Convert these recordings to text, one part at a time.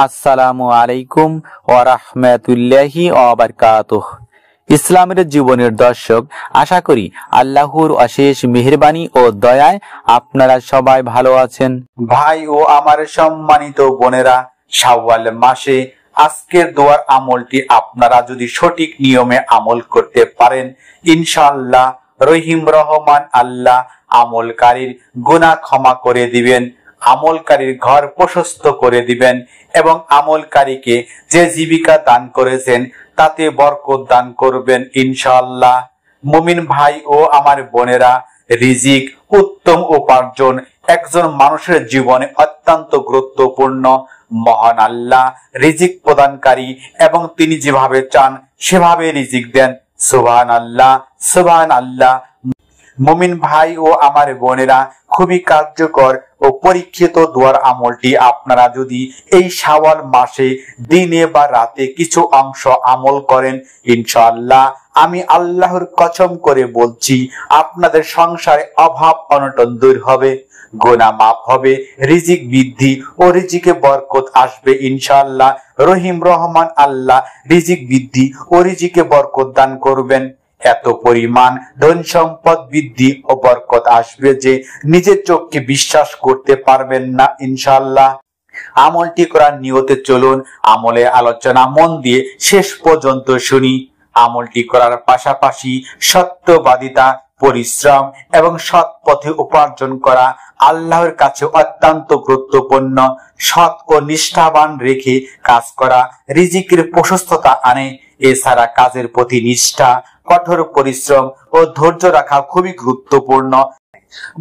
আসসালামু আলাইকুম ওয়া রাহমাতুল্লাহি ওয়া বারাকাতুহু। ইসলামের জীবনের দর্শক, আশা করি আল্লাহর অশেষ মেহেরবানি ও দয়ায় আপনারা সবাই ভালো আছেন। ভাই ও আমার সম্মানিত বোনেরা, শাওয়াল মাসে আজকের দোয়ার আমলটি আপনারা যদি সঠিক নিয়মে আমল করতে পারেন, ইনশাআল্লাহ রহিম রহমান আল্লাহ আমলকারীর গুনাহ ক্ষমা করে দিবেন, আমলকারীর ঘর প্রশস্ত করে দিবেন এবং আমলকারীকে যে জীবিকা দান করেছেন তাতে বরকত দান করবেন ইনশাআল্লাহ। মুমিন ভাই ও আমার বোনেরা, রিজিক, উত্তম উপার্জন একজন মানুষের জীবনে অত্যন্ত গুরুত্বপূর্ণ। মহান আল্লাহ রিজিক প্রদানকারী এবং তিনি যেভাবে চান সেভাবে রিজিক দেন। সুবহানাল্লাহ, সুবহানাল্লাহ। মুমিন ভাই ও আমার বোনেরা, খুবই কার্যকর ও পরীক্ষিত দোয়ার আমলটি আপনারা যদি এই শাওয়াল মাসে দিনে বা রাতে কিছু অংশ আমল করেন, ইনশাআল্লাহ আমি আল্লাহর কসম করে বলছি আপনাদের সংসারে অভাব অনটন দূর হবে, গুনাহ মাফ হবে, রিজিক বৃদ্ধি ও রিজিকে বরকত আসবে ইনশাআল্লাহ। রহিম রহমান আল্লাহ রিজিক বৃদ্ধি ও রিজিকে বরকত দান করবেন। এত পরিমাণ ধন সম্পদ বৃদ্ধি ও বরকত আসবে যে নিজের চোখকে বিশ্বাস করতে পারবেন না ইনশাআল্লাহ। আমলটি করার নিয়তে চলুন আমলের আলোচনা মন দিয়ে শেষ পর্যন্ত শুনি। আমলটি করার পাশাপাশি সত্যবাদিতা, পরিশ্রম এবং সৎ পথে উপার্জন করা আল্লাহর কাছে অত্যন্ত গুরুত্বপূর্ণ। সৎ ও নিষ্ঠাবান রেখে কাজ করা রিজিকের প্রশস্ততা আনে। এছাড়া কাজের প্রতি নিষ্ঠা, কঠোর পরিশ্রম ও ধৈর্য রাখা খুবই গুরুত্বপূর্ণ।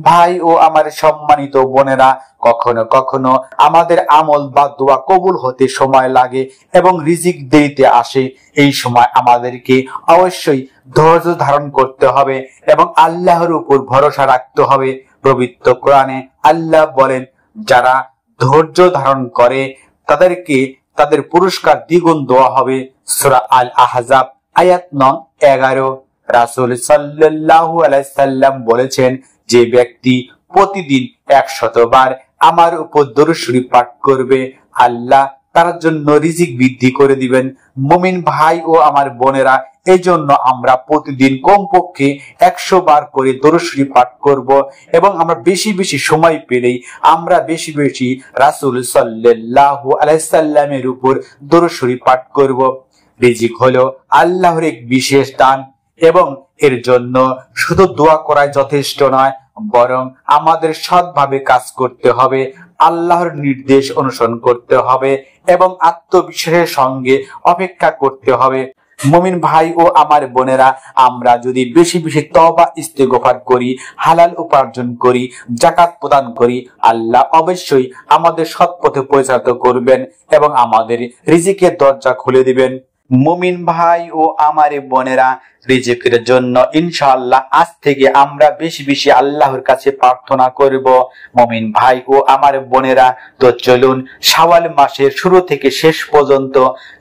ভাই ও আমার সম্মানিত বোনেরা, কখনো কখনো আমাদের আমল বা দোয়া কবুল হতে সময় লাগে এবং রিজিক দেরিতে আসে। এই সময় আমাদেরকে অবশ্যই ধৈর্য ধারণ করতে হবে এবং আল্লাহর উপর ভরসা রাখতে হবে। পবিত্র কোরআনে আল্লাহ বলেন, যারা ধৈর্য ধারণ করে তাদেরকে তাদের পুরস্কার দ্বিগুণ দেওয়া হবে। সূরা আল আহজাব আয়াত নং 11। রাসূল সাল্লাল্লাহু আলাইহি সাল্লাম বলেছেন, যে ব্যক্তি প্রতিদিন 100 বার আমার উপর দরুদ শরীফ পাঠ করবে, আল্লাহ তার জন্য রিজিক বৃদ্ধি করে দিবেন। মুমিন ভাই ও আমার বোনেরা, এই জন্য আমরা প্রতিদিন কমপক্ষে 100 বার করে দরুদ শরীফ পাঠ করব এবং আমরা বেশি বেশি সময় পেলেই আমরা বেশি বেশি রাসূল সাল্লাল্লাহু আলাইহি সাল্লামের উপর দরুদ শরীফ পাঠ করব। রিজিক হলো আল্লাহর এক বিশেষ দান এবং এর জন্য শুধু দোয়া করাই যথেষ্ট নয়, বরং আমাদের সৎভাবে কাজ করতে হবে, আল্লাহর নির্দেশ অনুসরণ করতে হবে এবং আত্মবিশ্বাসের সঙ্গে অপেক্ষা করতে হবে। মুমিন ভাই ও আমার বোনেরা, আমরা যদি বেশি বেশি তওবা ইস্তেগফার করি, হালাল উপার্জন করি, যাকাত প্রদান করি, আল্লাহ অবশ্যই আমাদের সৎ পথে পরিচালিত করবেন এবং আমাদের রিজিকের দরজা খুলে দিবেন। মুমিন ভাই ও আমার বোনেরা, রিজিকের জন্য ইনশাআল্লাহ আজ থেকে আমরা বেশি বেশি আল্লাহর কাছে প্রার্থনা করব। মুমিন ভাই ও আমার বোনেরা, তো চলুন শাওয়াল মাসের শুরু থেকে শেষ পর্যন্ত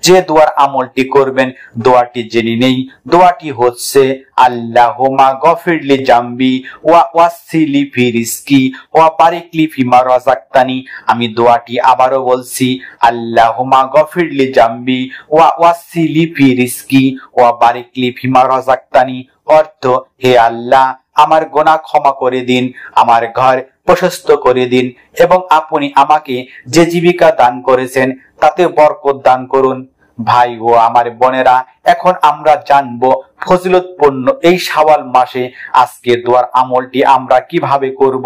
যে দোয়ার আমলটি করবেন দোয়াটি জেনে নেই। দোয়াটি হচ্ছে, আল্লাহুম্মা গফিরলি জামবি ওয়া ওয়াসিলি ফি রিজকি ওয়া বারিকলি ফিমা রাযাকতানি। আমি দোয়াটি আবারও বলছি, আল্লাহুম্মা গফিরলি জামবি ওয়া ওয়াসিলি ফি রিজকি ওয়া বারিকলি ফিমা রাযাকতানি। অর্থ, হে আল্লাহ, আমার গুনাহ ক্ষমা করে দিন, আমার ঘর প্রশস্ত করে দিন এবং আপনি আমাকে যে জীবিকা দান করেছেন তাতে বরকত দান করুন। ভাই ও আমার বোনেরা, এখন আমরা জানবো ফজিলতপূর্ণ এই শাওয়াল মাসে আজকে দোয়ার আমলটি আমরা কিভাবে করব।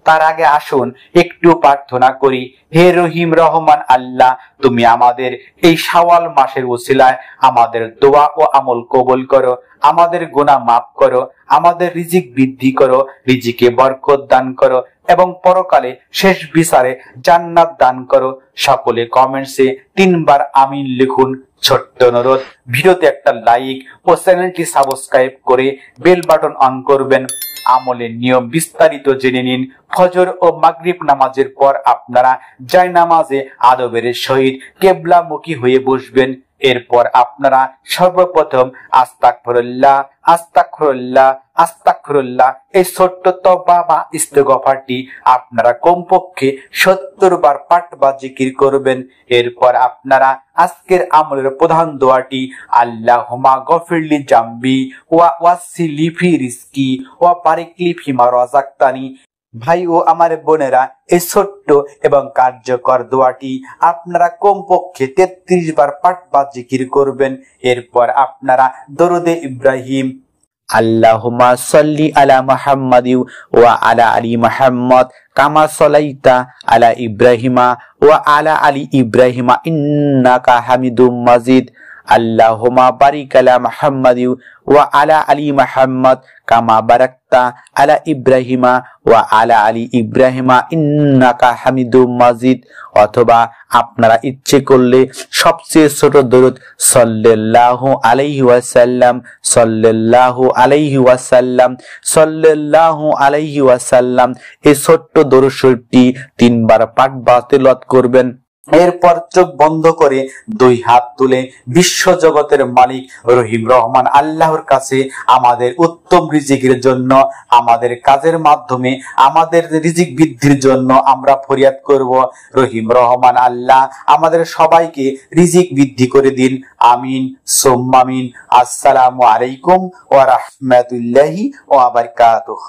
তার আগে আসুন একটু প্রার্থনা করি। হে রহিম রহমান আল্লাহ, তুমি আমাদের এই শাওয়াল মাসের ওসিলায় আমাদের দোয়া ও আমল কবুল করো, আমাদের গুনাহ মাফ করো, আমাদের রিজিক বৃদ্ধি করো, রিজিকে বরকত দান করো এবং পরকালে শেষ বিচারে জান্নাত দান করো। সকলে কমেন্টসে 3 বার আমিন লিখুন। ছোট্ট অনুরোধ, ভিডিওতে একটা লাইক ও চ্যানেলটি সাবস্ক্রাইব করে বেল বাটন অন করবেন। আমলের নিয়ম বিস্তারিত জেনে নিন। ফজর ও মাগরিব নামাজের পর আপনারা জায়নামাজে আদবের সহিত কিবলামুখী হয়ে বসবেন এরপর আপনারা সর্বপ্রথম আস্তাগফিরুল্লাহ আস্তাগফিরুল্লাহ আস্তাগফিরুল্লাহ এই ছোট্ট তওবা বা ইস্তেগফারটি আপনারা কমপক্ষে 70 বার পাঠ বা জিকির করবেন। এরপর আপনারা আজকের আমলের প্রধান দোয়াটি আল্লাহুম্মা গফিরলি জামবি ওয়া ওয়াসিলি ফি রিজকি ওয়া বারিকলি ফিমা রাযাকতানি। ভাই ও আমার বোনেরা, এই ছোট্ট এবং কার্যকর দোয়াটি আপনারা কমপক্ষে 33 বার পাঠ বা জিকির করবেন। এরপর আপনারা দরুদে ইব্রাহিম আল্লাহুম্মা সাল্লি আলা মুহাম্মাদি ওয়া আলা আলি মুহাম্মদ কামা সাল্লাইতা আলা ইব্রাহিমা ওয়া আলা আলি ইব্রাহিমা ইন্নাকা হামিদুম মাজিদ। আল্লাহুম্মা বারিক আলা মুহাম্মাদি ওয়া আলা আলি মুহাম্মদ কামা বারাকতা আলা ইব্রাহিমা ওয়া আলা আলি ইব্রাহিমা ইন্নাকা হামিদুম মাজিদ। অথবা আপনারা ইচ্ছে করলে সবচেয়ে ছোট দরুদ সাল্লাল্লাহু আলাইহি ওয়াসাল্লাম সাল্লাল্লাহু আলাইহি ওয়াসাল্লাম সাল্লাল্লাহু আলাইহি ওয়াসাল্লাম এই ছোট্ট দরুদ শরীফটি 3 বার পাঠ বা তেলাওয়াত করবেন। এরপর চোখ বন্ধ করে 2 হাত তুলে বিশ্ব জগতের মালিক রহিম রহমান আল্লাহর কাছে আমাদের উত্তম রিজিকের জন্য, আমাদের কাজের মাধ্যমে আমাদের রিজিক বৃদ্ধির জন্য আমরা ফরিয়াদ করব। রহিম রহমান আল্লাহ আমাদের সবাইকে রিজিক বৃদ্ধি করে দিন, আমিন সুম্মা আমিন। আসসালামু আলাইকুম ওয়া রাহমাতুল্লাহি ওয়া বারাকাতুহু।